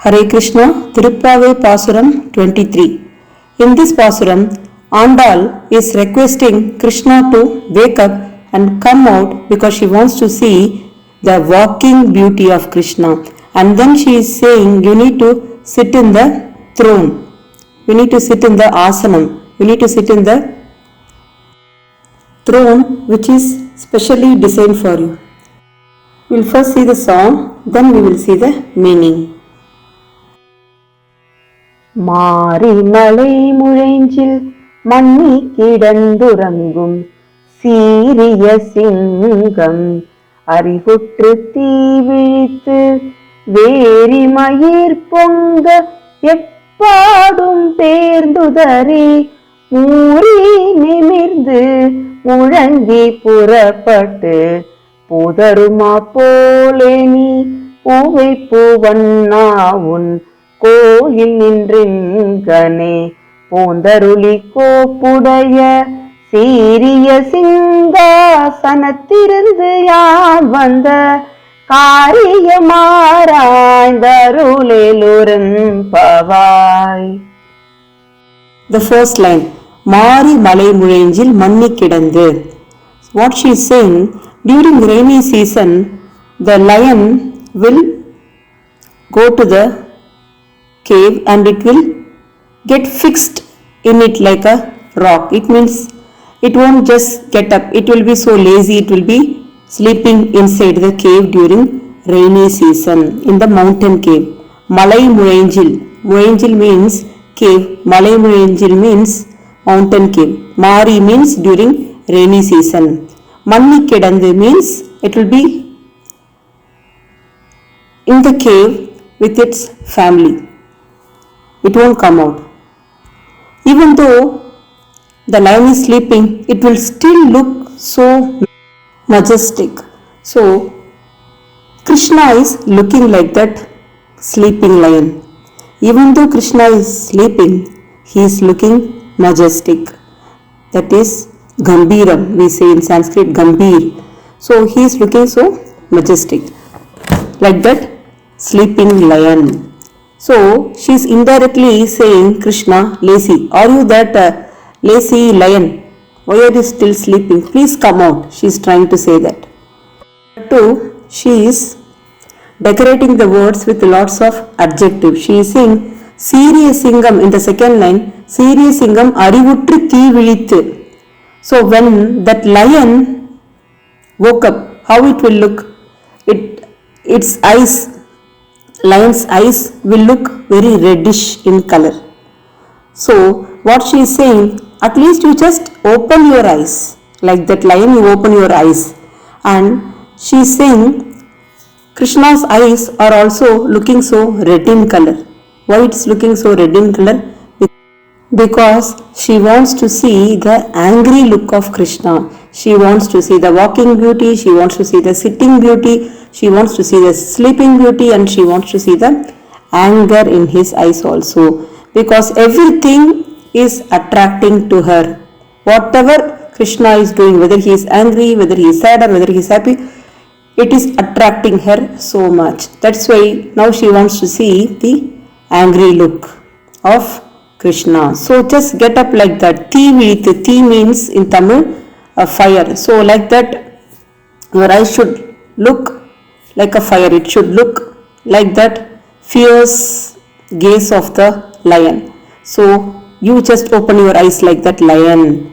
Hare Krishna, Tiruppaavai Pasuram 23. In this Pasuram, Andal is requesting Krishna to wake up and come out because she wants to see the walking beauty of Krishna. And then she is saying, you need to sit in the throne. You need to sit in the asanam. You need to sit in the throne which is specially designed for you. We will first see the song, then we will see the meaning. மாறி மலை முழைஞ்சில் மண்ணி கிடந்துறங்கும் சீரிய சிங்கம் அறிவுற்று தீ விழித்து vary மயிர் பொங்க எப்பாடும் பேர்ந்துதறி ஊறி நிமிர்ந்து முழங்கி புறப்பட்டு புதருமா போலே நீ பூவை பூவண்ணா உன் கோயில் நின்றெங்கனே பூந்தருளி கோப்புடைய சீரிய சிங்காசனத்திருந்து யான் வந்த காரியமாராய்ந்தருளேலுரம்பவாய். The first line, மாறி மலை முழைஞ்சில் மண்ணி கிடந்து. What she is saying, during rainy season, the lion will go to the cave and it will get fixed in it like a rock. It means it won't just get up. It will be so lazy. It will be sleeping inside the cave during rainy season in the mountain cave. Malai Murenjil. Murenjil means cave. Malai Murenjil means mountain cave. Mari means during rainy season. Manni Kedandu means it will be in the cave with its family. It won't come out. Even though the lion is sleeping, it will still look so majestic. So, Krishna is looking like that sleeping lion. Even though Krishna is sleeping, he is looking majestic. That is Gambhiram, we say in Sanskrit Gambhir. So, he is looking so majestic. Like that sleeping lion. So, she is indirectly saying, Krishna, lazy. Are you that lazy lion? Why are you still sleeping? Please come out. She is trying to say that. Two, she is decorating the words with lots of adjectives. She is saying, Siriya Singam in the second line, Siriya Singam Arivutru Thee Vilithu. So, when that lion woke up, how it will look? Its eyes, lion's eyes will look very reddish in color. So, what she is saying, at least you just open your eyes. Like that lion, you open your eyes. And she is saying, Krishna's eyes are also looking so red in color. Why it's looking so red in color? Because she wants to see the angry look of Krishna. She wants to see the walking beauty, she wants to see the sitting beauty, she wants to see the sleeping beauty, and she wants to see the anger in his eyes also. Because everything is attracting to her. Whatever Krishna is doing, whether he is angry, whether he is sad or whether he is happy, it is attracting her so much. That's why now she wants to see the angry look of Krishna. So just get up like that. Thee Vilithu. Thee means in Tamil a fire. So like that your eyes should look like a fire. It should look like that fierce gaze of the lion. So you just open your eyes like that lion.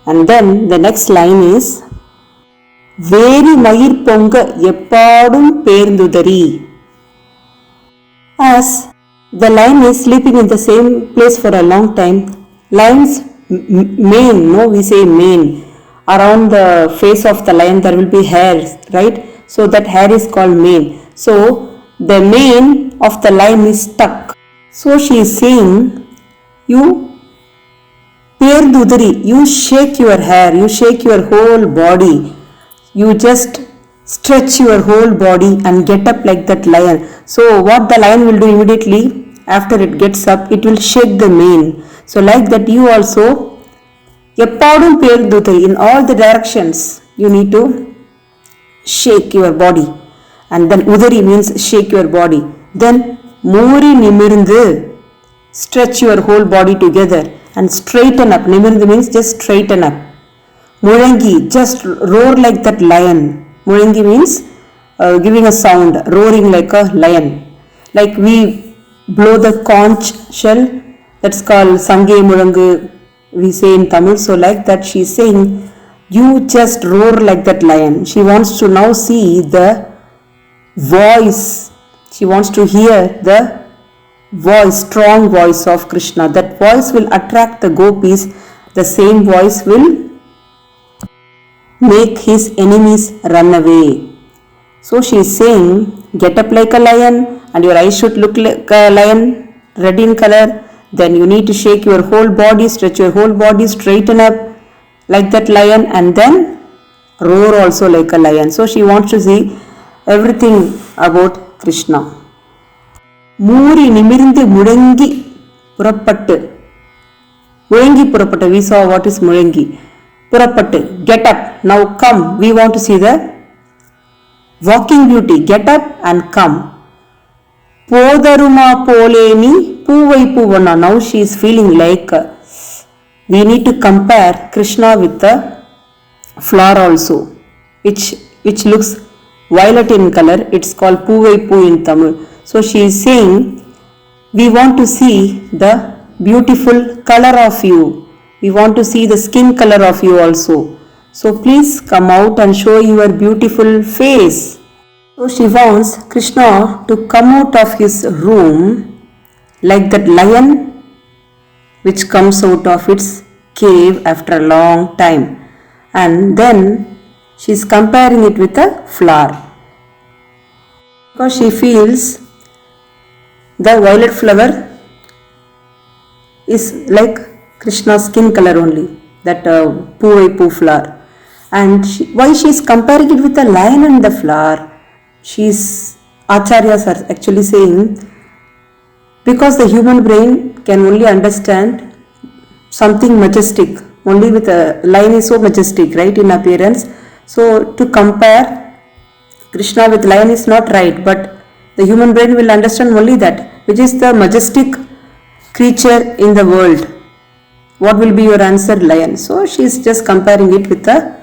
And then the next line is Veri Mayir Ponga Eppadum Perndudari. As the lion is sleeping in the same place for a long time, lion's mane, we say mane, around the face of the lion there will be hairs, right? So that hair is called mane. So the mane of the lion is stuck. So she is saying, you Perdudari, you shake your hair, you shake your whole body, you just stretch your whole body and get up like that lion. So what the lion will do immediately after it gets up, it will shake the mane. So like that you also Eppadum Perdudari, in all the directions you need to shake your body. And then Udari means shake your body. Then Muri nimirndu. Stretch your whole body together and straighten up. Nimirndu means just straighten up. Murangi, just roar like that lion. Murangi means giving a sound, roaring like a lion. Like we blow the conch shell, that's called Sange Murangu, we say in Tamil. So like that she is saying, you just roar like that lion. She wants to now see the voice. She wants to hear the voice, strong voice of Krishna. That voice will attract the gopis. The same voice will make his enemies run away. So she is saying, get up like a lion and your eyes should look like a lion, red in color. Then you need to shake your whole body, stretch your whole body, straighten up like that lion, and then roar also like a lion. So she wants to see everything about Krishna. Muri nimirndu murangi purappattu. Murangi purappattu. We saw what is murangi. Purappattu. Get up. Now come. We want to see the walking beauty. Get up and come. Podaruma poleni puvai puvana. Now she is feeling like we need to compare Krishna with the flower also, which looks violet in color. It's called puvai poo in Tamil. So she is saying, we want to see the beautiful color of you. We want to see the skin color of you also. So please come out and show your beautiful face. So she wants Krishna to come out of his room like that lion which comes out of its cave after a long time. And then she is comparing it with a flower. Because she feels the violet flower is like Krishna's skin color only, that puvai poo flower. And why she is comparing it with the lion and the flower? Acharyas are actually saying, because the human brain can only understand something majestic, only with a lion is so majestic, right, in appearance. So to compare Krishna with lion is not right, but the human brain will understand only that, which is the majestic creature in the world. What will be your answer? Lion. So she is just comparing it with the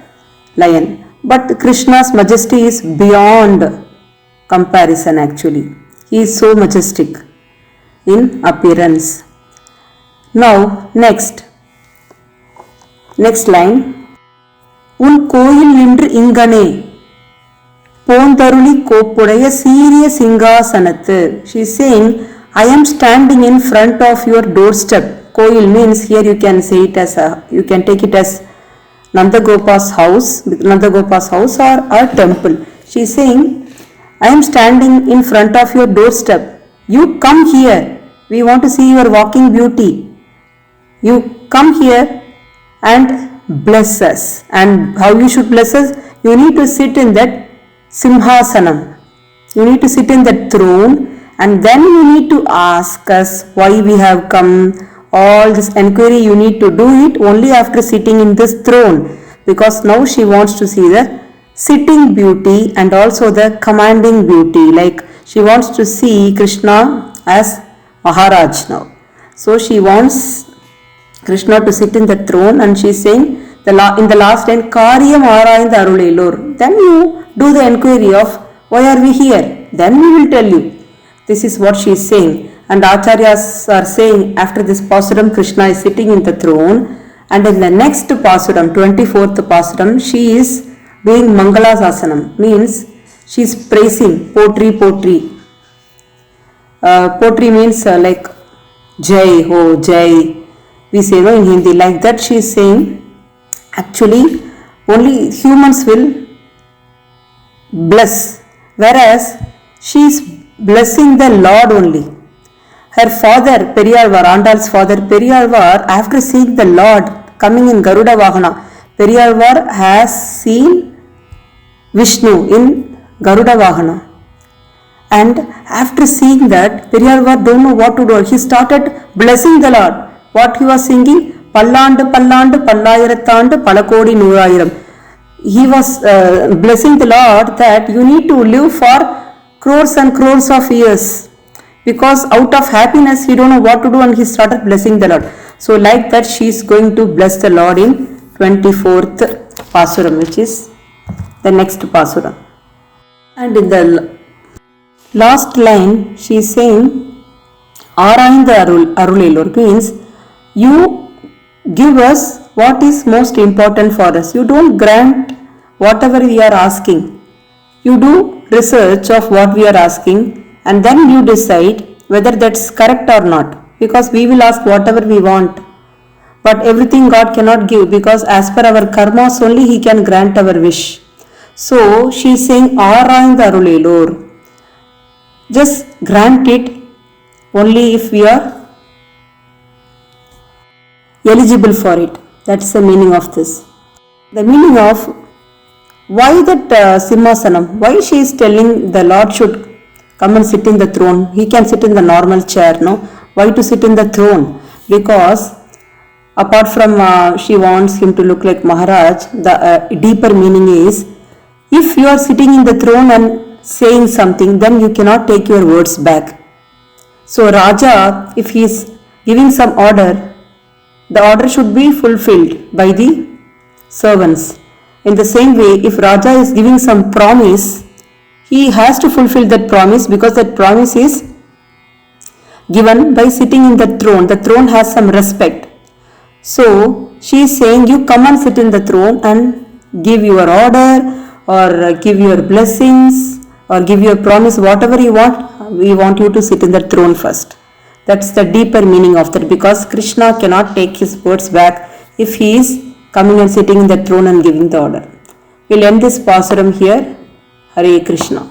lion. But Krishna's majesty is beyond comparison actually. He is so majestic in appearance. Now next line. உன் கோயில் நின்று இங்கனே போந்தருளி கோப்புடைய சீரிய சிங்காசனத்து. She is saying, I am standing in front of your doorstep. Koil means here you can say it as you can take it as Nandagopa's house or a temple. She is saying, I am standing in front of your doorstep. You come here. We want to see your walking beauty. You come here and bless us. And how you should bless us? You need to sit in that Simhasanam. You need to sit in that throne, and then you need to ask us why we have come. All this enquiry you need to do it only after sitting in this throne, because now she wants to see the sitting beauty and also the commanding beauty. Like she wants to see Krishna as Maharaj now. So she wants Krishna to sit in the throne, and she is saying in the last line, Karyam Arayanda Arulelur. Then you do the enquiry of why are we here? Then we will tell you. This is what she is saying. And Acharyas are saying after this Pasuram, Krishna is sitting in the throne, and in the next Pasuram, 24th Pasuram, she is doing Mangalasasanam, means she is praising, potri. Potri means like Jai Ho, Jai. We say no in Hindi. Like that she is saying, actually only humans will bless, whereas she is blessing the Lord only. Her father, Periyalvar, Andal's father, Periyalvar, after seeing the Lord coming in Garuda Vahana, Periyalvar has seen Vishnu in Garuda Vahana. And after seeing that, Periyalvar don't know what to do. He started blessing the Lord. What he was singing? Pallandu Pallandu Pallayiratandu Palakodi Noorayiram. He was blessing the Lord that you need to live for crores and crores of years. because out of happiness he don't know what to do and he started blessing the Lord. So like that she is going to bless the Lord in 24th Pasuram, which is the next Pasuram. And in the last line she is saying ஆராய்ந்த அருளேலோர் means you give us what is most important for us. You don't grant whatever we are asking. You do research of what we are asking and then you decide whether that's correct or not, because we will ask whatever we want, but everything God cannot give, because as per our karmas only he can grant our wish. So she is saying ஆராய்ந்த அருளேலோர், just grant it only if we are eligible for it. That's the meaning of this. The meaning of why that Simhasanam, why she is telling the Lord should come and sit in the throne. He can sit in the normal chair, no? Why to sit in the throne? Because apart from she wants him to look like Maharaj, the deeper meaning is, if you are sitting in the throne and saying something, then you cannot take your words back. So Raja, if he is giving some order, the order should be fulfilled by the servants. In the same way, if Raja is giving some promise, he has to fulfill that promise, because that promise is given by sitting in the throne. The throne has some respect. So she is saying, you come and sit in the throne and give your order or give your blessings or give your promise, whatever you want. We want you to sit in the throne first. That's the deeper meaning of that, because Krishna cannot take his words back if he is coming and sitting in the throne and giving the order. We'll end this Pasuram here. Hare Krishna.